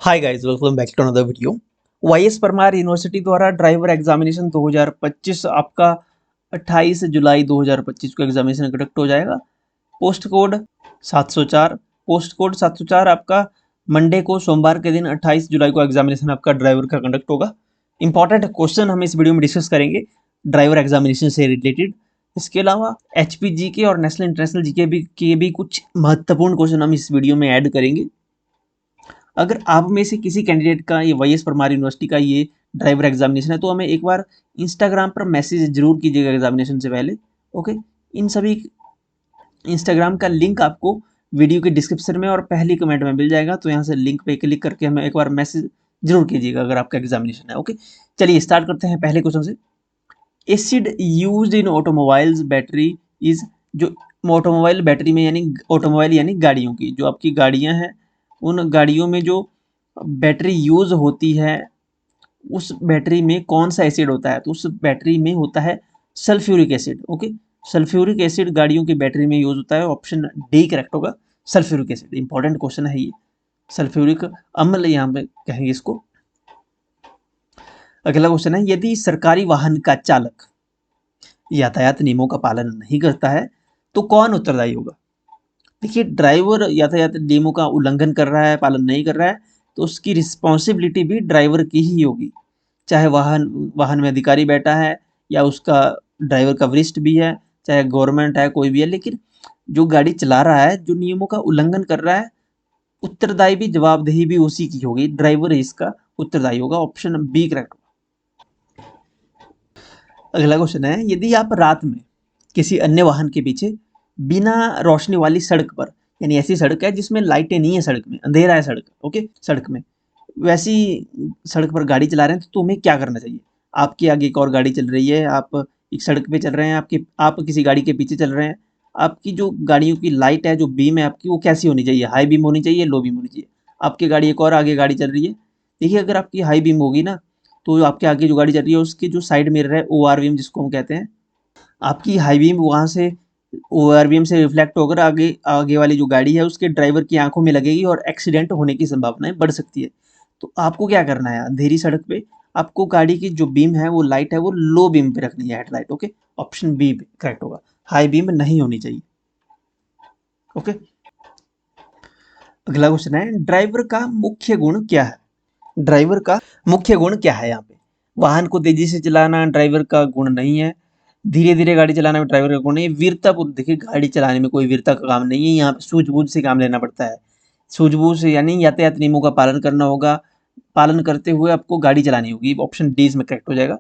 Hi guys, welcome back to another video. YS Parmar university द्वारा driver examination 2025 आपका 28 जुलाई 2025 को examination conduct हो जाएगा। पोस्ट कोड 704 पोस्ट कोड 704 आपका मंडे को सोमवार के दिन 28 जुलाई को एग्जामिनेशन आपका ड्राइवर का कंडक्ट होगा। इंपॉर्टेंट क्वेश्चन हम इस वीडियो में डिस्कस करेंगे ड्राइवर एग्जामिनेशन से रिलेटेड। इसके अलावा एचपी के और नेशनल इंटरनेशनल जीके के भी कुछ महत्वपूर्ण क्वेश्चन हम इस वीडियो में ऐड करेंगे। अगर आप में से किसी कैंडिडेट का ये वाईएस परमार यूनिवर्सिटी का ये ड्राइवर एग्जामिनेशन है तो हमें एक बार इंस्टाग्राम पर मैसेज जरूर कीजिएगा एग्जामिनेशन से पहले। ओके, इन सभी इंस्टाग्राम का लिंक आपको वीडियो के डिस्क्रिप्शन में और पहली कमेंट में मिल जाएगा, तो यहाँ से लिंक पे क्लिक करके हमें एक बार मैसेज जरूर कीजिएगा अगर आपका एग्जामिनेशन है। ओके, चलिए स्टार्ट करते हैं पहले क्वेश्चन से। Acid used in automobiles battery is, जो ऑटोमोबाइल बैटरी में यानी ऑटोमोबाइल यानी गाड़ियों की, जो आपकी गाड़ियां हैं उन गाड़ियों में जो बैटरी यूज होती है उस बैटरी में कौन सा एसिड होता है, तो उस बैटरी में होता है sulphuric acid. Okay, sulphuric acid गाड़ियों की बैटरी में यूज होता है। ऑप्शन डी करेक्ट होगा, सल्फ्यूरिक एसिड। इंपॉर्टेंट क्वेश्चन है ये, सल्फ्यूरिक अम्ल यहाँ पे कहेंगे इसको। अगला क्वेश्चन है, यदि सरकारी वाहन का चालक यातायात नियमों का पालन नहीं करता है तो कौन उत्तरदायी होगा। देखिए, ड्राइवर यातायात नियमों का उल्लंघन कर रहा है, पालन नहीं कर रहा है, तो उसकी रिस्पॉन्सिबिलिटी भी ड्राइवर की ही होगी। चाहे वाहन में अधिकारी बैठा है या उसका ड्राइवर का वरिष्ठ भी है, चाहे गवर्नमेंट है, कोई भी है, लेकिन जो गाड़ी चला रहा है, जो नियमों का उल्लंघन कर रहा है, उत्तरदायी भी, जवाबदेही भी उसी की होगी। ड्राइवर इसका उत्तरदायी होगा। Option B correct. अगला क्वेश्चन है, यदि आप रात में किसी अन्य वाहन के पीछे बिना रोशनी वाली सड़क पर, यानी ऐसी सड़क है जिसमें लाइटें नहीं है, सड़क में अंधेरा है सड़क, ओके, सड़क में वैसी सड़क पर गाड़ी चला रहे हैं तो तुम्हें क्या करना चाहिए। आपके आगे एक और गाड़ी चल रही है, आप एक सड़क पे चल रहे हैं, आप किसी गाड़ी के पीछे चल रहे हैं। आपकी जो गाड़ियों की लाइट है, जो बीम है आपकी, वो कैसी होनी चाहिए, हाई बीम होनी चाहिए, लो बीम होनी चाहिए। आपकी गाड़ी एक और आगे गाड़ी चल रही है, देखिए अगर आपकी हाई बीम होगी ना, तो आपके आगे जो गाड़ी चल रही है उसकी जो साइड मिरर है, ओआर बीम जिसको हम कहते हैं, आपकी हाई बीम वहाँ से ओआर बीम से रिफ्लेक्ट होकर आगे आगे वाली जो गाड़ी है उसके ड्राइवर की आंखों में लगेगी और एक्सीडेंट होने की संभावनाएं बढ़ सकती है। तो आपको क्या करना है, अंधेरी सड़क पे आपको गाड़ी की जो बीम है, वो लाइट है, वो लो बीम पे रखनी है, headlight. Okay, option B correct होगा, हाई बीम नहीं होनी चाहिए। ओके, अगला क्वेश्चन है, ड्राइवर का मुख्य गुण क्या है। ड्राइवर का मुख्य गुण क्या है। यहाँ पे वाहन को तेजी से चलाना ड्राइवर का गुण नहीं है, धीरे धीरे गाड़ी चलाना में ड्राइवर का गुण नहीं है, वीरता को देखिए, गाड़ी चलाने में कोई वीरता का काम नहीं है, यहाँ पे सूझबूझ से काम लेना पड़ता है। सूझबूझ से यानी यातायात नियमों का पालन करना होगा, पालन करते हुए आपको गाड़ी चलानी होगी। ऑप्शन डी इसमें करेक्ट हो जाएगा।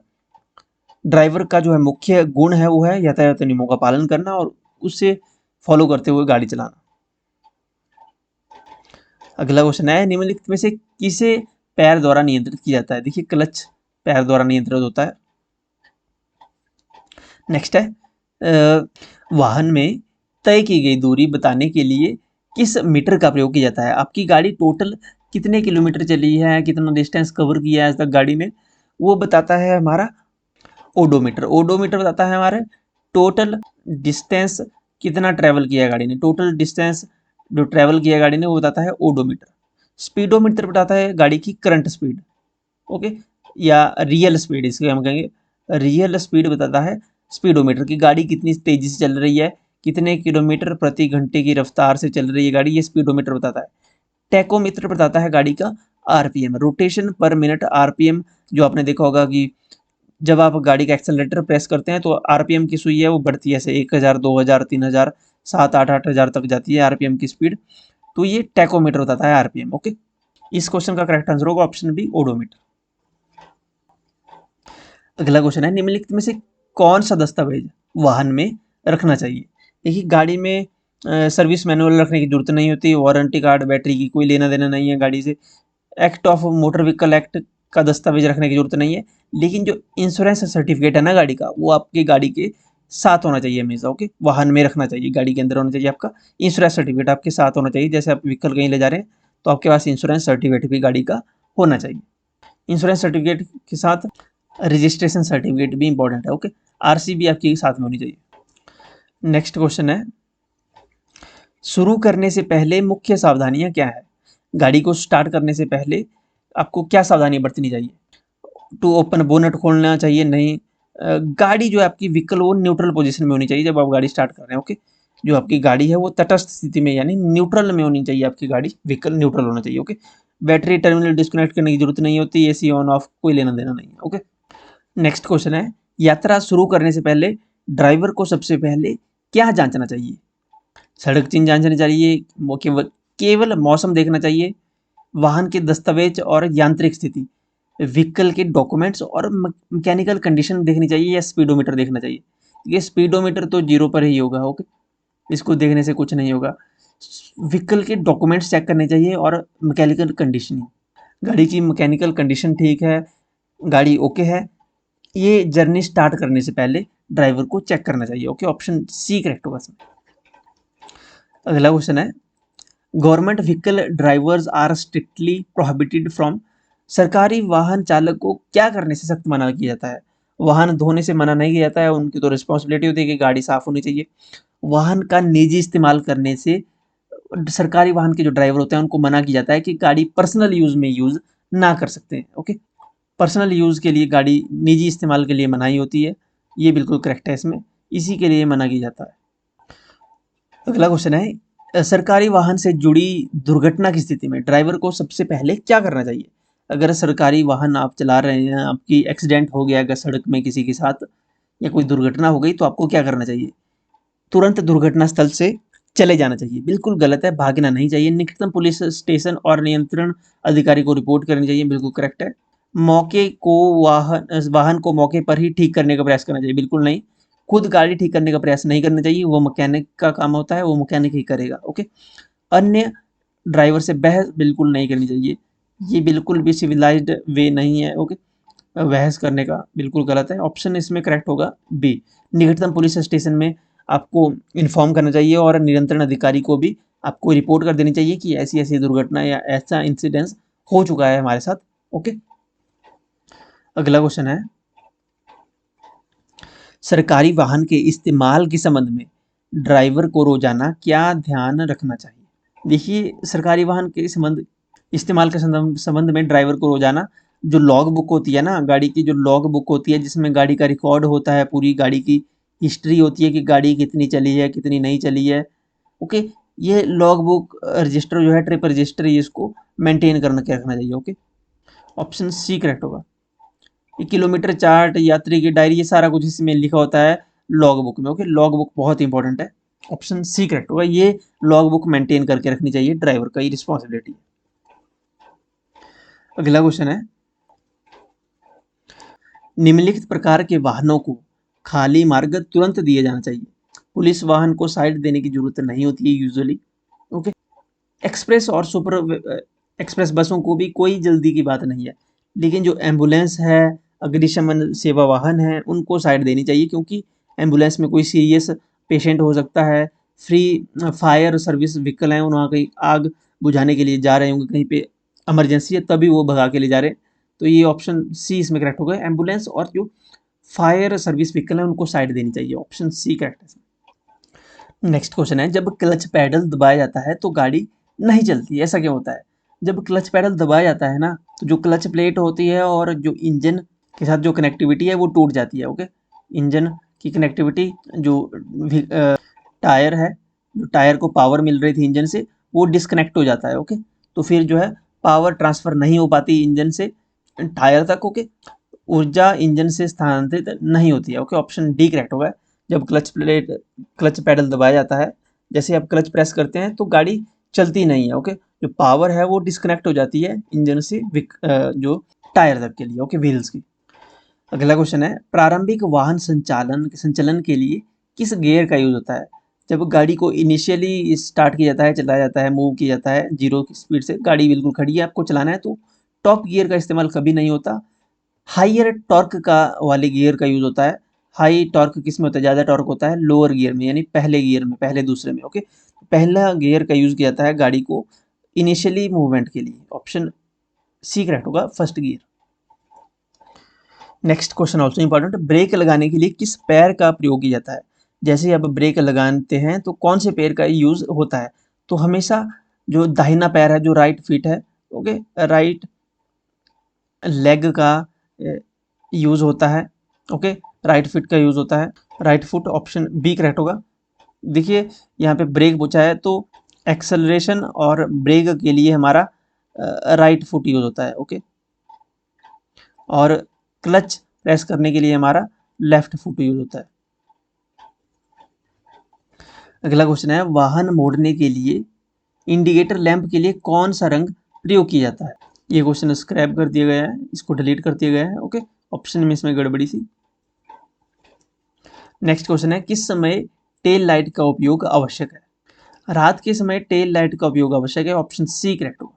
ड्राइवर का जो है मुख्य गुण है वो है यातायात नियमों का पालन करना और उससे फॉलो करते हुए गाड़ी चलाना। अगला क्वेश्चन है, निम्नलिखित में से किसे पैर द्वारा नियंत्रित किया जाता है। देखिए, क्लच पैर द्वारा नियंत्रित होता है। नेक्स्ट है, वाहन में तय की गई दूरी बताने के लिए किस मीटर का प्रयोग किया जाता है। आपकी गाड़ी टोटल कितने किलोमीटर चली है, कितना डिस्टेंस कवर किया है आज तक गाड़ी ने, वो बताता है हमारा ओडोमीटर। ओडोमीटर बताता है हमारे टोटल डिस्टेंस कितना ट्रेवल किया है गाड़ी ने, टोटल डिस्टेंस जो ट्रेवल किया गाड़ी ने वो बताता है ओडोमीटर। स्पीडोमीटर बताता है गाड़ी की करंट स्पीड। ओके, या रियल स्पीड इसके हम कहेंगे, रियल स्पीड बताता है स्पीडोमीटर की, गाड़ी कितनी तेजी से चल रही है, कितने किलोमीटर प्रति घंटे की रफ्तार से चल रही है गाड़ी, ये स्पीडोमीटर बताता है। टैकोमीटर बताता है गाड़ी का आरपीएम, रोटेशन पर मिनट, आरपीएम जो आपने देखा होगा कि जब आप गाड़ी का एक्सेलरेटर प्रेस करते हैं तो आरपीएम की सुई है वो बढ़ती है, ऐसे 1000 2000 3000 7 8 8000 तक जाती है आरपीएम की स्पीड, तो ये टैकोमीटर बताता है आरपीएम। ओके, इस क्वेश्चन का करेक्ट आंसर होगा ऑप्शन बी, ओडोमीटर। अगला क्वेश्चन है, निम्नलिखित में से कौन सा दस्तावेज वाहन में रखना चाहिए। देखिए, गाड़ी में सर्विस मैनुअल रखने की जरूरत नहीं होती, वारंटी कार्ड, बैटरी की कोई लेना देना नहीं है गाड़ी से, act of motor vehicle act का दस्तावेज रखने की जरूरत नहीं है, लेकिन जो इंश्योरेंस सर्टिफिकेट है ना गाड़ी का, वो आपकी गाड़ी के साथ होना चाहिए हमेशा। ओके, वाहन में रखना चाहिए, गाड़ी के अंदर होना चाहिए, आपका इंश्योरेंस सर्टिफिकेट आपके साथ होना चाहिए। जैसे आप व्हीकल कहीं ले जा रहे हैं तो आपके पास इंश्योरेंस सर्टिफिकेट भी गाड़ी का होना चाहिए। इंश्योरेंस सर्टिफिकेट के साथ रजिस्ट्रेशन सर्टिफिकेट भी इंपॉर्टेंट है। ओके, आरसी भी आपकी साथ में होनी चाहिए। नेक्स्ट क्वेश्चन है, शुरू करने से पहले मुख्य सावधानियां क्या है। गाड़ी को स्टार्ट करने से पहले आपको क्या सावधानी बरतनी चाहिए? टू ओपन बोनट खोलना चाहिए नहीं। गाड़ी जो है आपकी व्हीकल वो न्यूट्रल पोजीशन में होनी चाहिए जब आप गाड़ी स्टार्ट कर रहे हैं। ओके, जो आपकी गाड़ी है वो तटस्थ स्थिति में यानी न्यूट्रल में होनी चाहिए, आपकी गाड़ी व्हीकल न्यूट्रल होना चाहिए। ओके, बैटरी टर्मिनल डिस्कनेक्ट करने की जरूरत नहीं होती, एसी ऑन ऑफ कोई लेना देना नहीं है। ओके, नेक्स्ट क्वेश्चन है, यात्रा शुरू करने से पहले ड्राइवर को सबसे पहले क्या जांचना चाहिए? सड़क चिन्ह जांचना चाहिए, केवल केवल मौसम देखना चाहिए, वाहन के दस्तावेज और यांत्रिक स्थिति, व्हीकल के डॉक्यूमेंट्स और मैकेनिकल कंडीशन देखनी चाहिए, या स्पीडोमीटर देखना चाहिए? ये स्पीडोमीटर तो जीरो पर ही होगा। ओके, इसको देखने से कुछ नहीं होगा। व्हीकल के डॉक्यूमेंट्स चेक करने चाहिए और मैकेनिकल कंडीशन, गाड़ी की मैकेनिकल कंडीशन ठीक है, गाड़ी ओके है, ये जर्नी स्टार्ट करने से पहले ड्राइवर को चेक करना चाहिए। ओके, ऑप्शन सी करेक्ट होगा इसमें। अगला क्वेश्चन है, government vehicle drivers are strictly prohibited from, सरकारी वाहन चालक को क्या करने से सख्त मना किया जाता है? वाहन धोने से मना नहीं किया जाता है, उनकी तो रिस्पॉन्सिबिलिटी होती है कि गाड़ी साफ होनी चाहिए। वाहन का निजी इस्तेमाल करने से सरकारी वाहन के जो ड्राइवर होते हैं उनको मना किया जाता है कि गाड़ी पर्सनल यूज में यूज ना कर सकते हैं। ओके, पर्सनल यूज के लिए गाड़ी निजी इस्तेमाल के लिए मनाही होती है, ये बिल्कुल करेक्ट है इसमें, इसी के लिए मना किया जाता है। अगला क्वेश्चन है, सरकारी वाहन से जुड़ी दुर्घटना की स्थिति में ड्राइवर को सबसे पहले क्या करना चाहिए? अगर सरकारी वाहन आप चला रहे हैं, आपकी एक्सीडेंट हो गया अगर सड़क में किसी के साथ, या कोई दुर्घटना हो गई, तो आपको क्या करना चाहिए? तुरंत दुर्घटना स्थल से चले जाना चाहिए। बिल्कुल गलत है, भागना नहीं चाहिए। निकटतम पुलिस स्टेशन और नियंत्रण अधिकारी को रिपोर्ट करनी चाहिए, बिल्कुल करेक्ट है। मौके को वाहन को मौके पर ही ठीक करने का प्रयास करना चाहिए, बिल्कुल नहीं। खुद गाड़ी ठीक करने का प्रयास नहीं करना चाहिए, वो मैकेनिक का काम होता है, वो मैकेनिक ही करेगा। ओके, अन्य ड्राइवर से बहस बिल्कुल नहीं करनी चाहिए, ये बिल्कुल भी सिविलाइज्ड वे नहीं है। ओके, बहस करने का बिल्कुल गलत है, ऑप्शन इसमें करेक्ट होगा बी। निकटतम पुलिस स्टेशन में आपको इन्फॉर्म करना चाहिए और नियंत्रण अधिकारी को भी आपको रिपोर्ट कर देनी चाहिए कि ऐसी ऐसी दुर्घटना या ऐसा इंसिडेंस हो चुका है हमारे साथ। ओके, अगला क्वेश्चन है, सरकारी वाहन के इस्तेमाल के संबंध में ड्राइवर को रोजाना क्या ध्यान रखना चाहिए? देखिए, सरकारी वाहन के इस्तेमाल के संबंध में ड्राइवर को रोजाना जो लॉग बुक होती है ना, गाड़ी की जो लॉग बुक होती है जिसमें गाड़ी का रिकॉर्ड होता है, पूरी गाड़ी की हिस्ट्री होती है कि गाड़ी कितनी चली है कितनी नहीं चली है। ओके, ये लॉग बुक रजिस्टर जो है, ट्रिप रजिस्टर, ये इसको मेंटेन करना के रखना चाहिए। ओके, ऑप्शन सी करेक्ट होगा। ये किलोमीटर चार्ट, यात्री की डायरी, ये सारा कुछ इसमें लिखा होता है लॉग बुक में। ओके, लॉग बुक बहुत इंपॉर्टेंट है, ऑप्शन सी करेक्ट होगा। ये लॉग बुक मेंटेन करके रखनी चाहिए, ड्राइवर का ये रिस्पॉन्सिबिलिटी है। अगला क्वेश्चन है, निम्नलिखित प्रकार के वाहनों को खाली मार्ग तुरंत दिया जाना चाहिए। पुलिस वाहन को साइड देने की जरूरत नहीं होती है यूजुअली। ओके, एक्सप्रेस और सुपर एक्सप्रेस बसों को भी कोई जल्दी की बात नहीं है, लेकिन जो एम्बुलेंस है, अग्निशमन सेवा वाहन है, उनको साइड देनी चाहिए, क्योंकि एम्बुलेंस में कोई सीरियस पेशेंट हो सकता है। फ्री फायर सर्विस व्हीकल हैं, वहाँ कहीं आग बुझाने के लिए जा रहे होंगे, कहीं पे इमरजेंसी है तभी वो भगा के ले जा रहे हैं, तो ये ऑप्शन सी इसमें करेक्ट होगा। एम्बुलेंस और जो फायर सर्विस व्हीकल है उनको साइड देनी चाहिए, ऑप्शन सी करेक्ट है। नेक्स्ट क्वेश्चन है, जब क्लच पैडल दबाया जाता है तो गाड़ी नहीं चलती, ऐसा क्यों होता है? जब क्लच पैडल दबाया जाता है ना, तो जो क्लच प्लेट होती है और जो इंजन के साथ जो कनेक्टिविटी है वो टूट जाती है। ओके, इंजन की कनेक्टिविटी, जो टायर है, जो टायर को पावर मिल रही थी इंजन से, वो डिस्कनेक्ट हो जाता है। ओके, तो फिर जो है पावर ट्रांसफर नहीं हो पाती इंजन से टायर तक। ओके, ऊर्जा इंजन से स्थानांतरित नहीं होती है। ओके, ऑप्शन डी करेक्ट होगा। जब क्लच पैडल दबाया जाता है, जैसे आप क्लच प्रेस करते हैं तो गाड़ी चलती नहीं है। ओके, जो पावर है वो डिस्कनेक्ट हो जाती है इंजन से जो टायर तक के लिए। ओके, व्हील्स की। अगला क्वेश्चन है, प्रारंभिक वाहन संचालन के लिए किस गियर का यूज होता है? जब गाड़ी को इनिशियली स्टार्ट किया जाता है, चलाया जाता है, मूव किया जाता है जीरो की स्पीड से, गाड़ी बिल्कुल खड़ी है, आपको चलाना है, तो टॉप गियर का इस्तेमाल कभी नहीं होता। हाइयर टॉर्क का वाले गियर का यूज होता है। हाई टॉर्क किस में होता है? ज़्यादा टॉर्क होता है लोअर गियर में, यानी पहले गियर में, पहले दूसरे में। ओके, पहला गियर का यूज किया जाता है गाड़ी को इनिशियली मूवमेंट के लिए, ऑप्शन सी करेक्ट होगा, first gear. Next question also important, brake लगाने के लिए किस पैर का प्रयोग किया जाता है? जैसे अब ब्रेक लगाते हैं तो कौन से पैर का यूज होता है? तो हमेशा जो दाहिना पैर है, जो राइट फीट है, ओके, राइट लेग का यूज होता है, ओके, राइट फीट का यूज होता है, right foot, option B correct होगा। देखिए यहाँ पे ब्रेक पूछा है तो एक्सेलरेशन और ब्रेक के लिए हमारा राइट फुट यूज होता है, ओके, और क्लच प्रेस करने के लिए हमारा लेफ्ट फुट यूज होता है। अगला क्वेश्चन है, वाहन मोड़ने के लिए इंडिकेटर लैंप के लिए कौन सा रंग प्रयोग किया जाता है? ये क्वेश्चन स्क्रैप कर दिया गया है, इसको डिलीट कर दिया गया है, ओके, ऑप्शन में इसमें गड़बड़ी सी। नेक्स्ट क्वेश्चन है, किस समय टेल लाइट का उपयोग आवश्यक है? रात के समय टेल लाइट का उपयोग आवश्यक है, ऑप्शन सी करेक्ट होगा।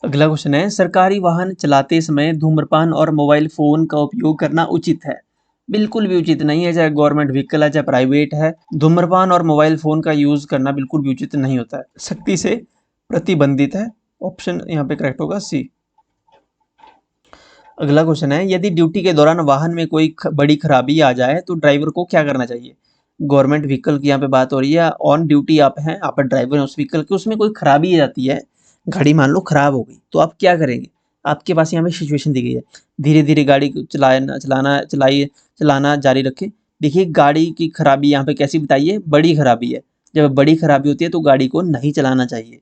अगला क्वेश्चन है, सरकारी वाहन चलाते समय धूम्रपान और मोबाइल फोन का उपयोग करना उचित है? बिल्कुल भी उचित नहीं है, चाहे गवर्नमेंट व्हीकल है चाहे प्राइवेट है, धूम्रपान और मोबाइल फोन का यूज करना बिल्कुल भी उचित नहीं होता है, सख्ती से प्रतिबंधित है, ऑप्शन यहाँ पे करेक्ट होगा सी। अगला क्वेश्चन है, यदि ड्यूटी के दौरान वाहन में कोई बड़ी खराबी आ जाए तो ड्राइवर को क्या करना चाहिए? गवर्नमेंट व्हीकल की यहाँ पे बात हो रही है, ऑन ड्यूटी आप हैं, आप ड्राइवर हैं उस व्हीकल के, उसमें कोई खराबी आ जाती है, गाड़ी मान लो खराब हो गई, तो आप क्या करेंगे? आपके पास यहाँ पे सिचुएशन दी गई है, धीरे धीरे गाड़ी को चलाना जारी रखें। देखिए गाड़ी की खराबी यहाँ पे कैसी बताई है, बड़ी खराबी है, जब बड़ी खराबी होती है तो गाड़ी को नहीं चलाना चाहिए,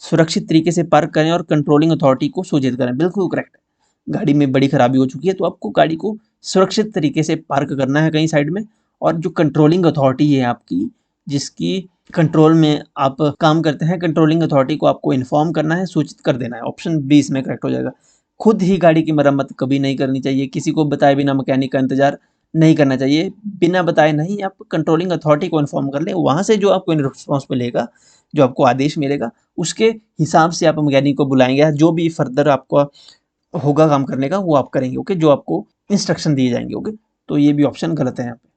सुरक्षित तरीके से पार्क करें और कंट्रोलिंग अथॉरिटी को सूचित करें, बिल्कुल करेक्ट है। गाड़ी में बड़ी खराबी हो चुकी है तो आपको गाड़ी को सुरक्षित तरीके से पार्क करना है कहीं साइड में, और जो कंट्रोलिंग अथॉरिटी है आपकी, जिसकी कंट्रोल में आप काम करते हैं, कंट्रोलिंग अथॉरिटी को आपको इन्फॉर्म करना है, सूचित कर देना है, ऑप्शन बी इसमें करेक्ट हो जाएगा। खुद ही गाड़ी की मरम्मत कभी नहीं करनी चाहिए, किसी को बताए बिना मैकेनिक का इंतजार नहीं करना चाहिए, बिना बताए नहीं, आप कंट्रोलिंग अथॉरिटी को इन्फॉर्म कर लें, वहाँ से जो आपको रिस्पॉन्स मिलेगा, जो आपको आदेश मिलेगा, उसके हिसाब से आप मैकेनिक को बुलाएंगे, जो भी फर्दर आपका होगा काम करने का वो आप करेंगे, ओके, जो आपको इंस्ट्रक्शन दिए जाएंगे, ओके। तो ये भी ऑप्शन गलत है यहाँ पे।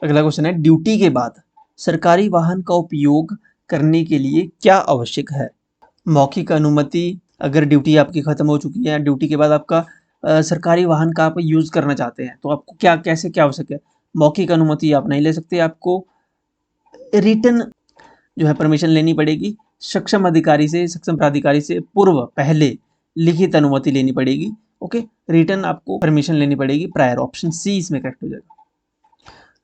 अगला क्वेश्चन है, ड्यूटी के बाद सरकारी वाहन का उपयोग करने के लिए क्या आवश्यक है? मौखिक अनुमति, अगर ड्यूटी आपकी खत्म हो चुकी है, ड्यूटी के बाद आपका सरकारी वाहन का आप यूज करना चाहते हैं, तो आपको क्या आवश्यक है? मौखिक अनुमति आप नहीं ले सकते, आपको रिटन जो है परमिशन लेनी पड़ेगी, सक्षम अधिकारी से, सक्षम प्राधिकारी से पहले लिखित अनुमति लेनी पड़ेगी, ओके, रिटर्न आपको परमिशन लेनी पड़ेगी प्रायर, ऑप्शन सी इसमें करेक्ट हो जाएगा।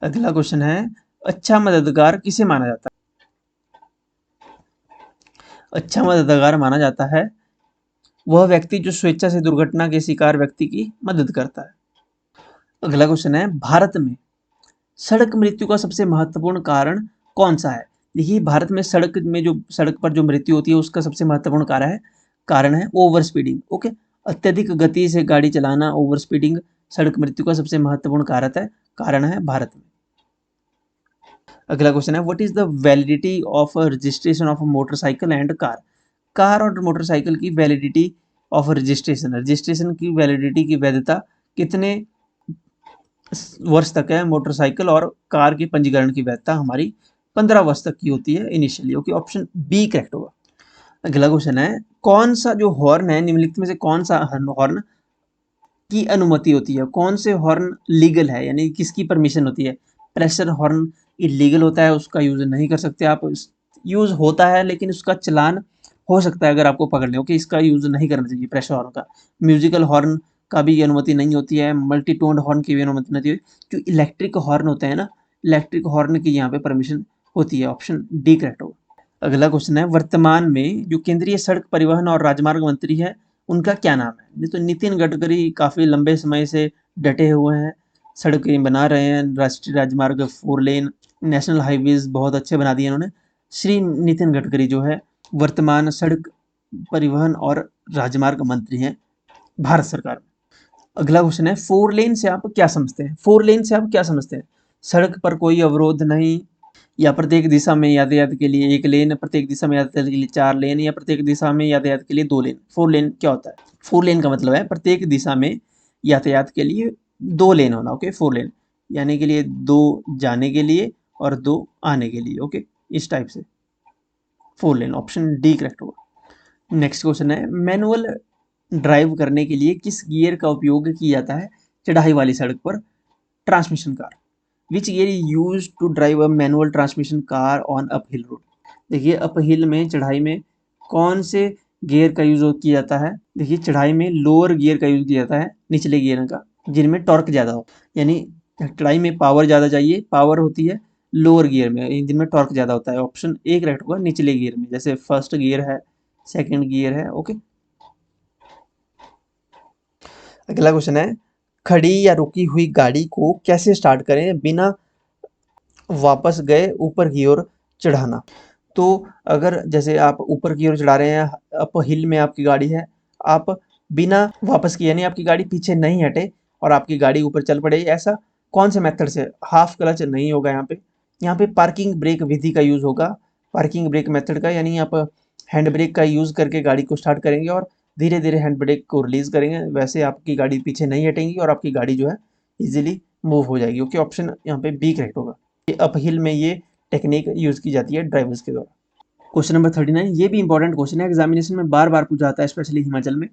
अगला क्वेश्चन है, अच्छा मददगार किसे माना जाता है? अच्छा मददगार माना जाता है वह व्यक्ति जो स्वेच्छा से दुर्घटना के शिकार व्यक्ति की मदद करता है। अगला क्वेश्चन है, भारत में सड़क मृत्यु का सबसे महत्वपूर्ण कारण कौन सा है? देखिए भारत में सड़क पर जो मृत्यु होती है उसका सबसे महत्वपूर्ण कारण है ओवर स्पीडिंग, ओके, अत्यधिक गति से गाड़ी चलाना, ओवर स्पीडिंग सड़क मृत्यु का सबसे महत्वपूर्ण कारण है भारत में। अगला क्वेश्चन है, what is the validity of registration of motorcycle and car? Car और मोटरसाइकिल की वैलिडिटी ऑफ रजिस्ट्रेशन की वैलिडिटी की वैधता कितने वर्ष तक है? मोटरसाइकिल और कार के पंजीकरण की वैधता हमारी 15 वर्ष तक की होती है initially, okay, option B correct होगा। अगला क्वेश्चन है, कौन सा जो हॉर्न है निम्नलिखित में से कौन सा हॉर्न की अनुमति होती है? कौन से हॉर्न लीगल है, यानी किसकी परमिशन होती है? प्रेशर हॉर्न इलीगल होता है, उसका यूज नहीं कर सकते आप, यूज होता है लेकिन उसका चलान हो सकता है अगर आपको पकड़ ले, ओके, इसका यूज नहीं करना चाहिए प्रेशर हॉर्न का। म्यूजिकल हॉर्न का भी अनुमति नहीं होती है, मल्टी टोन्ड हॉर्न की भी अनुमति नहीं होती है। जो इलेक्ट्रिक हॉर्न होते हैं ना, इलेक्ट्रिक हॉर्न की यहाँ पे परमिशन होती है, ऑप्शन डी करेक्ट होगा। अगला क्वेश्चन है, वर्तमान में जो केंद्रीय सड़क परिवहन और राजमार्ग मंत्री है उनका क्या नाम है? नहीं तो नितिन गडकरी काफ़ी लंबे समय से डटे हुए हैं, सड़कें बना रहे हैं, राष्ट्रीय राजमार्ग 4 लेन, नेशनल हाईवेज बहुत अच्छे बना दिए इन्होंने। श्री नितिन गडकरी जो है वर्तमान सड़क परिवहन और राजमार्ग मंत्री हैं भारत सरकार में। अगला क्वेश्चन है, 4 लेन से आप क्या समझते हैं? 4 लेन से आप क्या समझते हैं? सड़क पर कोई अवरोध नहीं, या प्रत्येक दिशा में यातायात के लिए 1 लेन, प्रत्येक दिशा में यातायात के लिए 4 लेन, या प्रत्येक दिशा में यातायात के लिए 2 लेन। 4 लेन क्या होता है? 4 लेन का मतलब है प्रत्येक दिशा में यातायात के लिए 2 लेन होना, ओके, 4 लेन यानी के लिए 2 जाने के लिए और 2 आने के लिए, ओके, इस टाइप से 4 लेन, ऑप्शन डी करेक्ट होगा। नेक्स्ट क्वेश्चन है, मैनुअल ड्राइव करने के लिए किस गियर का उपयोग किया जाता है चढ़ाई वाली सड़क पर? Transmission car. Which gear use to drive a manual transmission car on uphill road? देखिए अपहिल में, चढ़ाई में कौन से गियर का यूज किया जाता है? देखिए चढ़ाई में लोअर गियर का यूज किया जाता है, निचले गियर का, जिनमें टॉर्क ज़्यादा हो। यानी चढ़ाई में पावर ज़्यादा चाहिए, पावर होती है लोअर गियर में, जिनमें टॉर्क ज़्यादा होता है। ऑप्शन ए करेक्ट होगा, निचले गियर में, जैसे फर्स्ट गियर है, सेकंड गियर है। ओके, अगला क्वेश्चन है, खड़ी या रुकी हुई गाड़ी को कैसे स्टार्ट करें बिना वापस गए ऊपर की ओर चढ़ाना? तो अगर जैसे आप ऊपर की ओर चढ़ा रहे हैं, अप हिल में आपकी गाड़ी है, आप बिना वापस किए, यानी आपकी गाड़ी पीछे नहीं हटे और आपकी गाड़ी ऊपर चल पड़े, ऐसा कौन से मेथड से? हाफ क्लच नहीं होगा यहाँ पे पार्किंग ब्रेक विधि का यूज होगा, पार्किंग ब्रेक मेथड का, यानी आप हैंड ब्रेक का यूज करके गाड़ी को स्टार्ट करेंगे और धीरे धीरे हैंड ब्रेक को रिलीज करेंगे, वैसे आपकी गाड़ी पीछे नहीं हटेगी और आपकी गाड़ी जो है इजीली मूव हो जाएगी। ओके, ऑप्शन यहाँ पे बी करेक्ट होगा। अपहिल में ये टेक्निक यूज की जाती है ड्राइवर्स के द्वारा। क्वेश्चन नंबर 39, ये भी इंपॉर्टेंट क्वेश्चन है, एग्जामिनेशन में बार बार पूछा जाता है, स्पेशली हिमाचल में।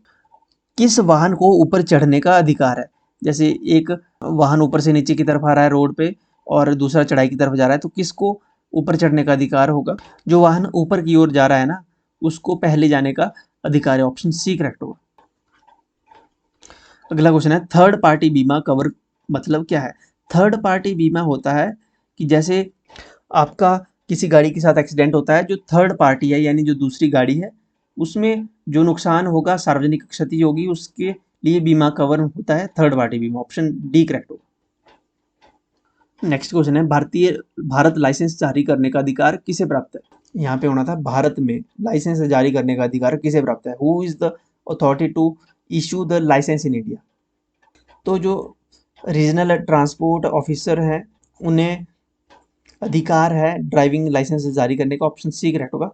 किस वाहन को ऊपर चढ़ने का अधिकार है? जैसे एक वाहन ऊपर से नीचे की तरफ आ रहा है रोड पे और दूसरा चढ़ाई की तरफ जा रहा है, तो किसको ऊपर चढ़ने का अधिकार होगा? जो वाहन ऊपर की ओर जा रहा है ना, उसको पहले जाने का अधिकार है। ऑप्शन सी करेक्ट होगा। अगला क्वेश्चन है, थर्ड पार्टी बीमा कवर मतलब क्या है? थर्ड पार्टी बीमा होता है कि जैसे आपका किसी गाड़ी के साथ एक्सीडेंट होता है, जो थर्ड पार्टी है यानी जो दूसरी गाड़ी है, उसमें जो नुकसान होगा, सार्वजनिक क्षति होगी, उसके लिए बीमा कवर होता है थर्ड पार्टी बीमा। ऑप्शन डी करेक्ट होगा। नेक्स्ट क्वेश्चन है, भारत लाइसेंस जारी करने का अधिकार किसे प्राप्त है? यहाँ पे होना था, भारत में लाइसेंस जारी करने का अधिकार किसे प्राप्त है? Who is the authority to issue the license in India? तो जो रीजनल ट्रांसपोर्ट ऑफिसर हैं, उन्हें अधिकार है ड्राइविंग लाइसेंस जारी करने का। ऑप्शन सी करेक्ट होगा,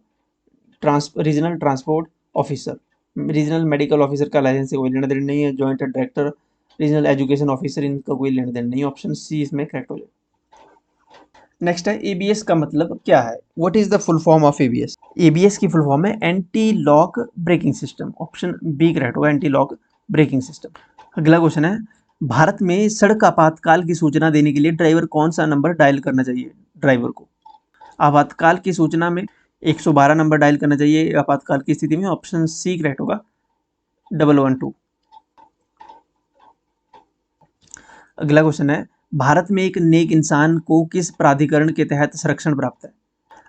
regional transport officer. Regional medical officer का लाइसेंस से कोई लेना देना नहीं है, joint director, regional education officer, इनका कोई लेना देना नहीं है। ऑप्शन सी इसमें करेक्ट हो जाएगा। नेक्स्ट है, एबीएस का मतलब क्या है? What is the full form of ABS? ABS की फुल फॉर्म है anti lock braking system. Option B correct होगा, एंटी लॉक ब्रेकिंग सिस्टम। अगला क्वेश्चन है, भारत में सड़क आपातकाल की सूचना देने के लिए ड्राइवर कौन सा नंबर डायल करना चाहिए? ड्राइवर को आपातकाल की सूचना में 112 नंबर डायल करना चाहिए आपातकाल की स्थिति में। ऑप्शन सी करेक्ट होगा, 112। अगला क्वेश्चन है, भारत में एक नेक इंसान को किस प्राधिकरण के तहत संरक्षण प्राप्त है?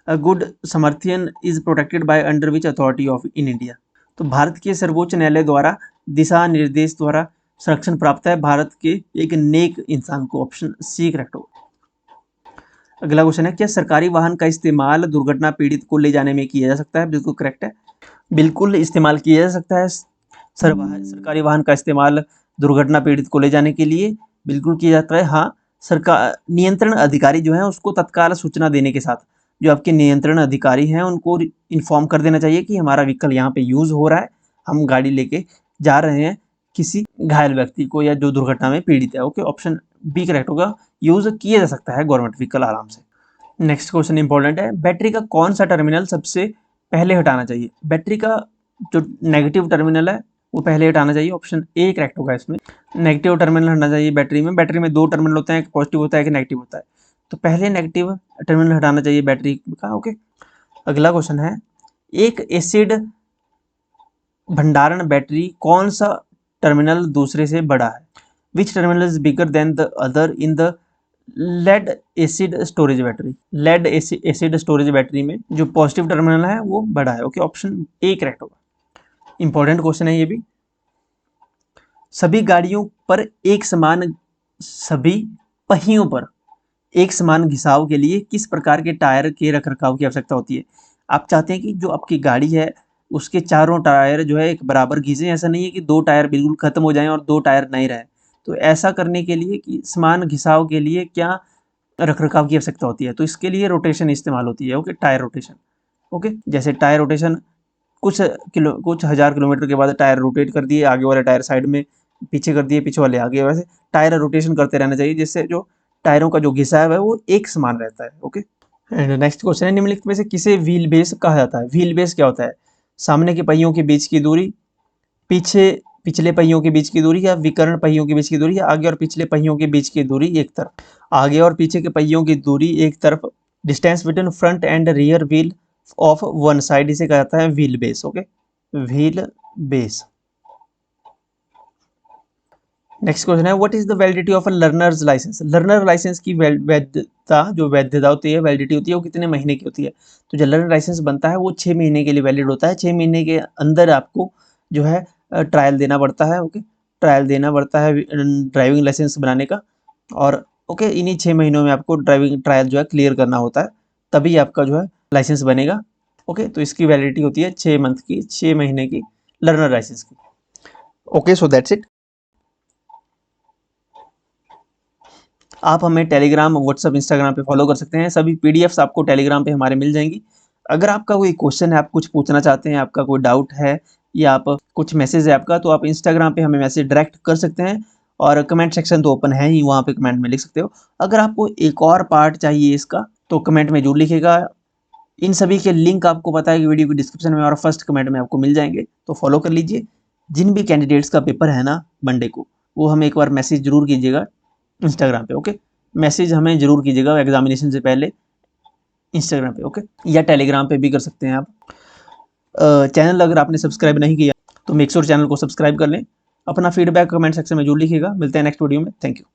A good Samaritan is protected by under which authority of in India? तो भारत के सर्वोच्च न्यायालय द्वारा दिशा निर्देश द्वारा संरक्षण प्राप्त है भारत के एक नेक इंसान को। ऑप्शन सी करेक्ट होगा। अगला क्वेश्चन है, क्या सरकारी वाहन का इस्तेमाल दुर्घटना पीड़ित को ले जाने में किया जा सकता है? बिल्कुल करेक्ट है, बिल्कुल इस्तेमाल किया जा सकता है। सरकारी वाहन का इस्तेमाल दुर्घटना पीड़ित को ले जाने के लिए बिल्कुल किया जाता है। हाँ, सरकार नियंत्रण अधिकारी जो है उसको तत्काल सूचना देने के साथ, जो आपके नियंत्रण अधिकारी हैं उनको इन्फॉर्म कर देना चाहिए कि हमारा व्हीकल यहाँ पे यूज़ हो रहा है, हम गाड़ी लेके जा रहे हैं किसी घायल व्यक्ति को या जो दुर्घटना में पीड़ित है। ओके, ऑप्शन बी करेक्ट होगा, यूज़ किया जा सकता है गवर्नमेंट व्हीकल आराम से। नेक्स्ट क्वेश्चन इंपॉर्टेंट है, बैटरी का कौन सा टर्मिनल सबसे पहले हटाना चाहिए? बैटरी का जो नेगेटिव टर्मिनल है वो पहले हटाना चाहिए। ऑप्शन ए करेक्ट होगा इसमें, नेगेटिव टर्मिनल हटाना चाहिए बैटरी में। बैटरी में दो टर्मिनल होते हैं, एक पॉजिटिव होता है, एक नेगेटिव होता है, तो पहले नेगेटिव टर्मिनल हटाना चाहिए बैटरी का। ओके, अगला क्वेश्चन है, एक एसिड भंडारण बैटरी कौन सा टर्मिनल दूसरे से बड़ा है? Which terminal is bigger than the other in the lead acid storage battery? Lead acid storage battery में जो पॉजिटिव टर्मिनल है वो बड़ा है। ओके, ऑप्शन ए करेक्ट होगा। इंपॉर्टेंट क्वेश्चन है ये भी। सभी गाड़ियों पर सभी पहियों पर एक समान घिसाव के लिए किस प्रकार के टायर के रखरखाव की आवश्यकता होती है? आप चाहते हैं कि जो आपकी गाड़ी है उसके चारों टायर जो है एक बराबर घिसें, ऐसा नहीं है कि दो टायर बिल्कुल खत्म हो जाएं और दो टायर नहीं रहे। तो ऐसा करने के लिए कि समान घिसाव के लिए क्या रखरखाव की आवश्यकता होती है? तो इसके लिए रोटेशन इस्तेमाल होती है। Okay, tyre rotation. ओके, जैसे टायर रोटेशन कुछ हज़ार किलोमीटर के बाद टायर रोटेट कर दिए, आगे वाले टायर साइड में पीछे कर दिए, पीछे वाले आगे, वैसे टायर रोटेशन करते रहना चाहिए जिससे जो टायरों का जो घिसाव है वो एक समान रहता है। ओके, एंड नेक्स्ट क्वेश्चन है, निम्नलिखित में से किसे व्हील बेस कहा जाता है? व्हील बेस क्या होता है? सामने के पहियों के बीच की दूरी, पिछले पहियों के बीच की दूरी, या विकर्ण पहियों के बीच की दूरी, या आगे और पिछले पहियों के बीच की दूरी एक तरफ। आगे और पीछे के पहियों की दूरी एक तरफ, distance between front and rear wheel of one side, इसे कहा जाता है wheel base. Okay, wheel base. Next question है what is the validity of a learner's licence. Learner licence की वैधता, जो वैधता होती है, वैलिडिटी होती है, वो कितने महीने की होती है। तो जो लर्नर लाइसेंस बनता है वो 6 महीने के लिए वैलिड होता है। 6 महीने के अंदर आपको जो है ट्रायल देना पड़ता है। ओके, ट्रायल देना पड़ता है ड्राइविंग लाइसेंस बनाने का। और ओके, इन्हीं 6 महीनों में आपको ड्राइविंग ट्रायल जो है क्लियर करना होता है, तभी आपका जो है लाइसेंस बनेगा। ओके, तो इसकी वैलिडिटी होती है 6 मंथ की, 6 महीने की लर्नर लाइसेंस की। Okay, so that's it. आप हमें टेलीग्राम, व्हाट्सअप, इंस्टाग्राम पे फॉलो कर सकते हैं। सभी पीडीएफ्स आपको टेलीग्राम पे हमारे मिल जाएंगी। अगर आपका कोई क्वेश्चन है, आप कुछ पूछना चाहते हैं, आपका कोई डाउट है या आप कुछ मैसेज है आपका, तो आप इंस्टाग्राम पे हमें मैसेज डायरेक्ट कर सकते हैं। और कमेंट सेक्शन तो ओपन है ही, वहाँ पे कमेंट में लिख सकते हो। अगर आपको एक और पार्ट चाहिए इसका, तो कमेंट में जरूर लिखेगा। इन सभी के लिंक आपको पता है कि वीडियो की डिस्क्रिप्शन में और फर्स्ट कमेंट में आपको मिल जाएंगे, तो फॉलो कर लीजिए। जिन भी कैंडिडेट्स का पेपर है ना मंडे को, वो हमें एक बार मैसेज जरूर कीजिएगा इंस्टाग्राम पे। ओके, मैसेज हमें जरूर कीजिएगा एग्जामिनेशन से पहले इंस्टाग्राम पे। ओके, या टेलीग्राम पे भी कर सकते हैं आप। चैनल अगर आपने सब्सक्राइब नहीं किया तो मेक श्योर चैनल को सब्सक्राइब कर लें। अपना फीडबैक कमेंट सेक्शन में जरूर लिखिएगा। मिलते हैं नेक्स्ट वीडियो में। Thank you.